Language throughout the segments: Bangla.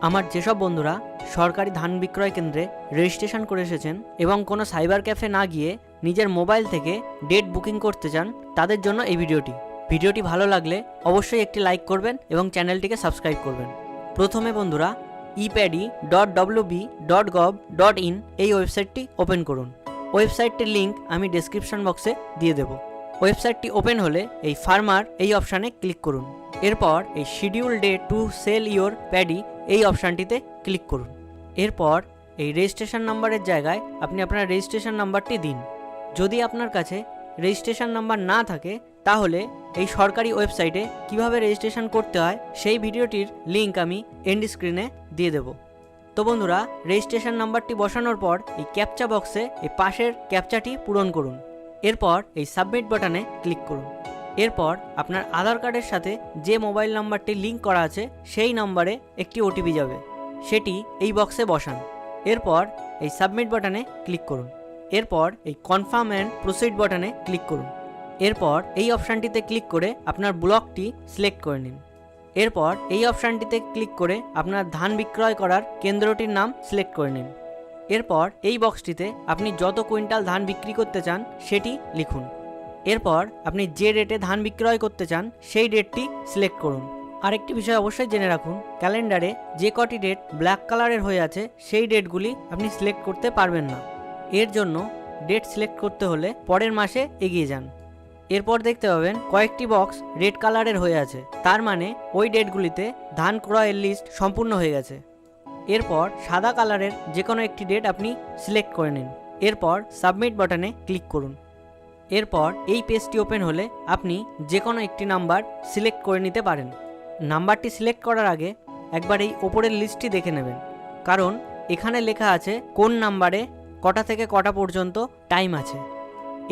আমার যেসব বন্ধুরা সরকারি ধান বিক্রয় কেন্দ্রে রেজিস্ট্রেশন করে এসেছেন এবং কোনো সাইবার ক্যাফে না গিয়ে নিজের মোবাইল থেকে ডেট বুকিং করতে চান, তাদের জন্য এই ভিডিওটি ভালো লাগলে অবশ্যই একটি লাইক করবেন এবং চ্যানেলটিকে সাবস্ক্রাইব করবেন। প্রথমে বন্ধুরা ePADI.wb.gov.in এই ওয়েবসাইটটি ওপেন করুন। ওয়েবসাইটটির লিঙ্ক আমি ডেসক্রিপশন বক্সে দিয়ে দেব। ওয়েবসাইটটি ওপেন হলে এই ফার্মার এই অপশানে ক্লিক করুন। এরপর এই schedule date to sell your paddy এই অপশানটিতে ক্লিক করুন। এরপর এই রেজিস্ট্রেশন নাম্বারের জায়গায় আপনি আপনার রেজিস্ট্রেশন নাম্বারটি দিন। যদি আপনার কাছে রেজিস্ট্রেশন নাম্বার না থাকে তাহলে এই সরকারি ওয়েবসাইটে কিভাবে রেজিস্ট্রেশন করতে হয় সেই ভিডিওটির লিঙ্ক আমি এন্ড স্ক্রিনে দিয়ে দেব। তো বন্ধুরা, রেজিস্ট্রেশন নাম্বারটি বসানোর পর এই ক্যাপচা বক্সে এই পাশের ক্যাপচাটি পূরণ করুন। এরপর এই সাবমিট বাটনে ক্লিক করুন। এরপর আপনার আধার কার্ডের সাথে যে মোবাইল নাম্বারটি লিঙ্ক করা আছে সেই নাম্বারে একটি ওটিপি যাবে, সেটি এই বক্সে বসান। এরপর এই সাবমিট বাটনে ক্লিক করুন। এরপর এই কনফার্ম অ্যান্ড প্রসিড বাটনে ক্লিক করুন। এরপর এই অপশানটিতে ক্লিক করে আপনার ব্লকটি সিলেক্ট করে নিন। এরপর এই অপশানটিতে ক্লিক করে আপনার ধান বিক্রয় করার কেন্দ্রটির নাম সিলেক্ট করে নিন। এরপর এই বক্সটিতে আপনি যত কুইন্টাল ধান বিক্রি করতে চান সেটি লিখুন। এরপর আপনি যে ডেটে ধান বিক্রয় করতে চান সেই ডেটটি সিলেক্ট করুন। আরেকটি বিষয় অবশ্যই জেনে রাখুন, ক্যালেন্ডারে যে কটি ডেট ব্ল্যাক কালারের হয়ে আছে সেই ডেটগুলি আপনি সিলেক্ট করতে পারবেন না। এর জন্য ডেট সিলেক্ট করতে হলে পরের মাসে এগিয়ে যান। এরপর দেখতে পাবেন কয়েকটি বক্স রেড কালারের হয়ে আছে, তার মানে ওই ডেটগুলিতে ধান ক্রয়ের লিস্ট সম্পূর্ণ হয়ে গেছে। এরপর সাদা কালারের যে কোনো একটি ডেট আপনি সিলেক্ট করে নিন। এরপর সাবমিট বাটনে ক্লিক করুন। এরপর এই পেজটি ওপেন হলে আপনি যে কোনো একটি নাম্বার সিলেক্ট করে নিতে পারেন। নাম্বারটি সিলেক্ট করার আগে একবার এই ওপরের লিস্টটি দেখে নেবেন, কারণ এখানে লেখা আছে কোন নাম্বারে কটা থেকে কটা পর্যন্ত টাইম আছে।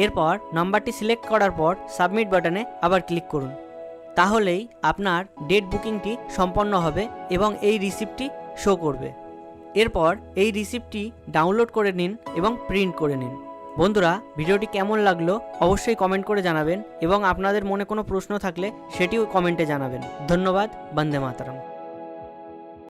এরপর নাম্বারটি সিলেক্ট করার পর সাবমিট বাটনে আবার ক্লিক করুন। তাহলেই আপনার ডেট বুকিংটি সম্পন্ন হবে এবং এই রিসিপ্টটি শো করবে। এরপর এই রিসিপ্টটি ডাউনলোড করে নিন এবং প্রিন্ট করে নিন। বন্ধুরা, ভিডিওটি কেমন লাগলো অবশ্যই কমেন্ট করে জানাবেন এবং আপনাদের মনে কোনো প্রশ্ন থাকলে সেটিও কমেন্টে জানাবেন। ধন্যবাদ। বন্দে মাতরম।